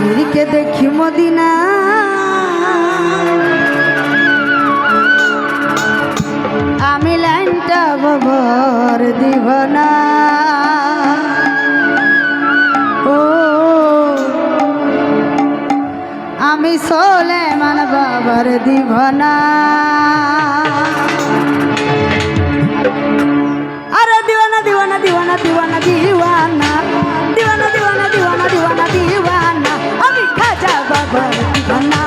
আজমিরকে দেখি মদিনা আমি লাইনটা বাবার দিব না। ও আমি সোলেমান বাবার দিব না। আরে দিওয়ানা দিওয়ানা দিওয়ানা দিওয়ানা দিওয়ানা দিওয়ানা দিওয়ানা দিওয়ানা দিওয়ানা দিওয়ানা আমি খাজা বাবার দিওয়ানা।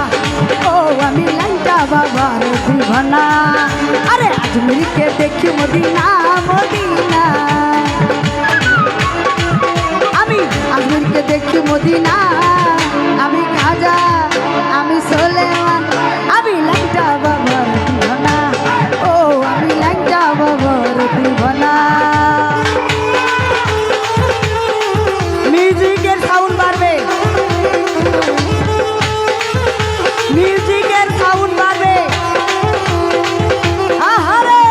ও আমি লাইনটা বাবার দিওয়ানা। আরে আজমিরকে দেখি মদিনা মদিনা আমি আজমিরকে দেখি মদিনা আমি খাজা আমি সোলেমান আমি লাইনটা বাবার দিওয়ানা। ও আমি লাইনটা বাবার দিওয়ানা। মিউজিকের সাউন্ড বাড়বে, মিউজিকের সাউন্ড বাড়বে। আহারে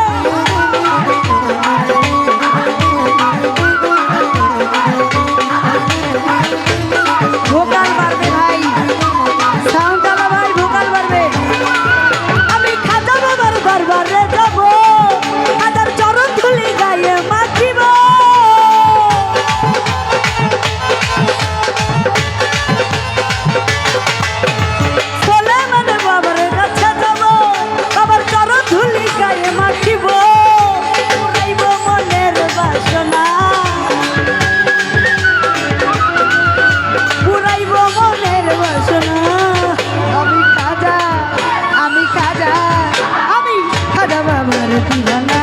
ভোকাল বাড়বে ভাই, সাউন্ড আলা ভাই, ভোকাল বাড়বে। আমি খাজা বাবার দরবারে যাব, খাজার চরণ ধুলি গায়ে মাখিব। সোলেমান বাবার কাছে যাব, বাবার চরণ ধুলি গায়ে মাখিব। পুরাইব মনের বাসনা, পুরাইব মনের বাসনা। আমি খাজা আমি খাজা আমি খাজা বাবার দিওয়ানা।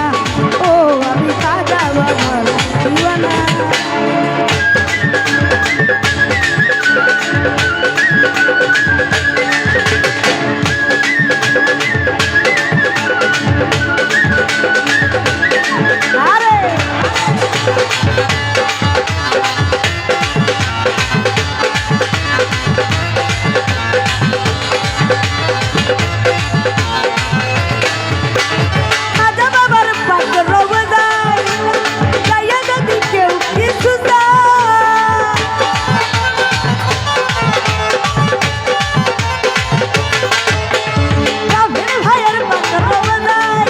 ও আমি খাজা বাবার দিওয়ানা। আরে খাজা বাবার পাক রোজায় যাইয়া যদি কেউ কিছু চায়, কাফের ভাইয়ের পাক রোজায়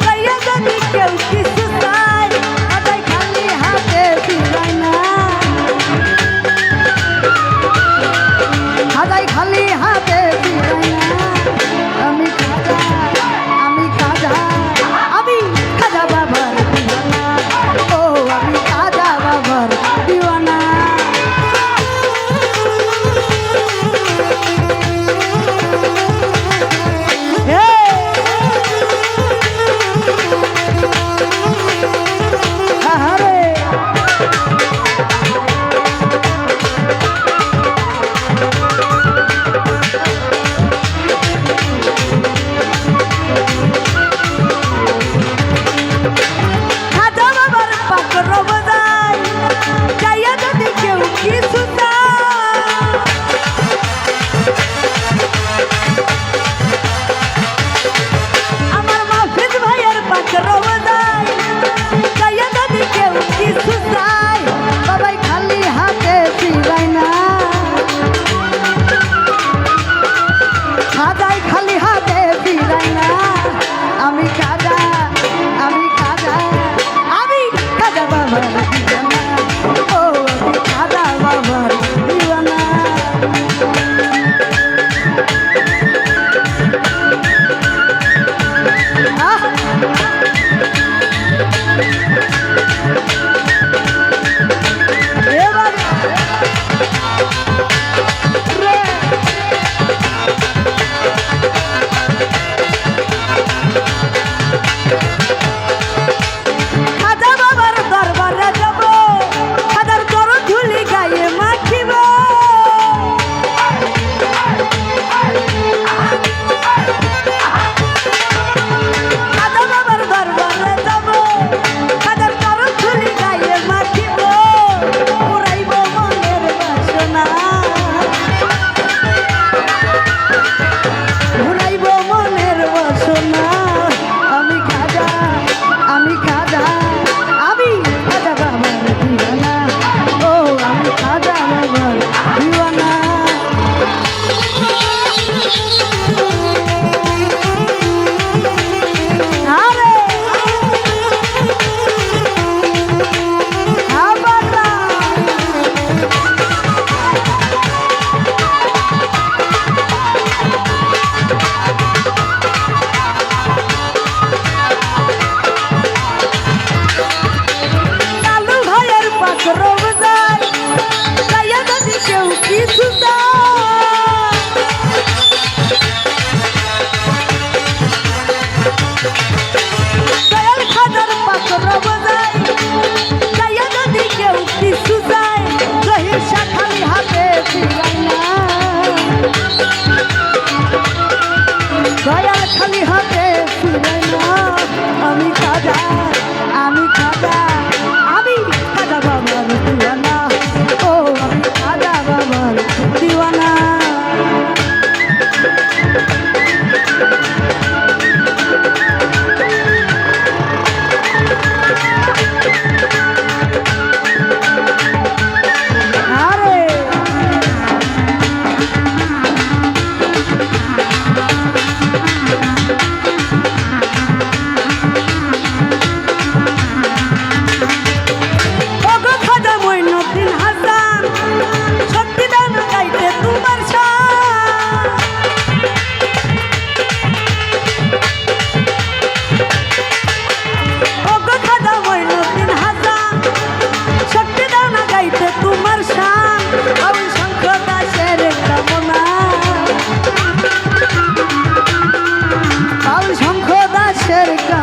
যাইয়া যদি কেউ কিছু চায়, খাজাই খালি হাতে ফিরায় না, খাজাই খালি হাতে ফিরায় না। আমি খাজা আমি খাজা আমি খাজা বাবার দিওয়ানা। ও আমি খাজা বাবার দিওয়ানা। আহারে খাজা বাবার পাক রোজায় যাইয়া যদি কেউ কিছু চায়, আমার মাহফিজ ভাইয়ের পাক রোজায় যাইয়া যদি কেউ কিছু চায়, বাবাই খালি হাতে ফিরায় না, খাজাই খালি হাতে ফিরায় না। আমি খাজা আমি খাজা আমি খাজা বাবার দিওয়ানা। ও আমি খাজা বাবার দিওয়ানা। আহ! এবার রে! খাজা বাবার দরবারে যাব, খাজার চরণ ধুলি গায়ে মাখিব। খাজা বাবার দরবারে যাব, খাজার চরণ ধুলি গায়ে মাখিব। পুরাইব মনের বাসনা, পুরাইব মনের বাসনা। আমি খাজা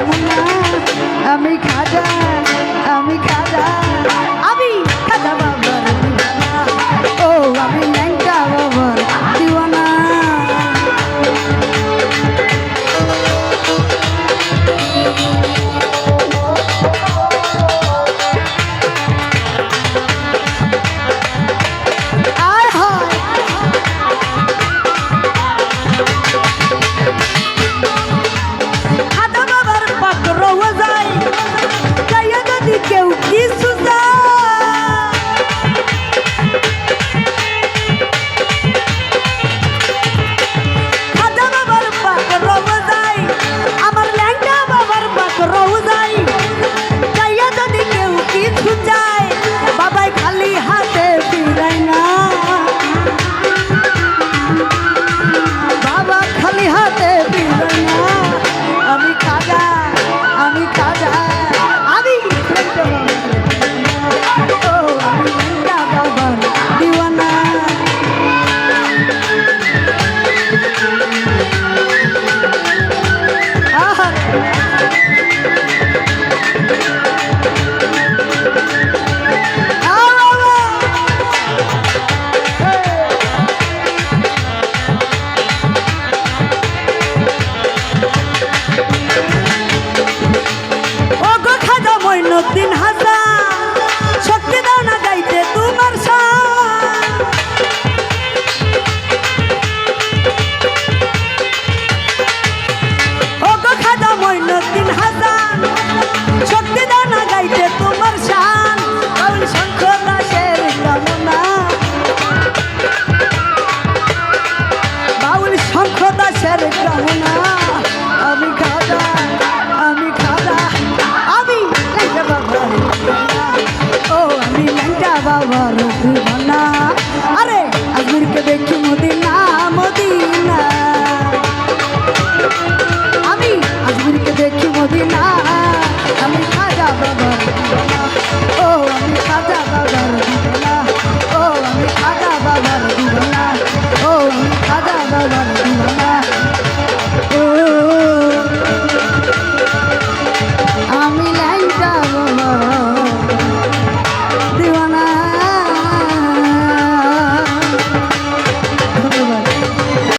যমুনা আমি খাজা আমি খাজা আমি খাজা বাবার দিওয়ানা ও আমি ল্যাংটা বাবার দিওয়ানা কেউ কিছু খাজা বাবার পাক রওজাই আমার ল্যাংটা বাবার পাক রওজাই যাইয়া যদি কেউ কিছু চায় বাবাই খালি হাতে ফিরায় না বাবা খালি হাতে ফিরায় না আমি খাজা আমি খাজা আমি দিওয়ানা দিন হাসা শক্তি দাও না গাইতে তোমার ও গো খাজা মইনুদ্দিন হাসা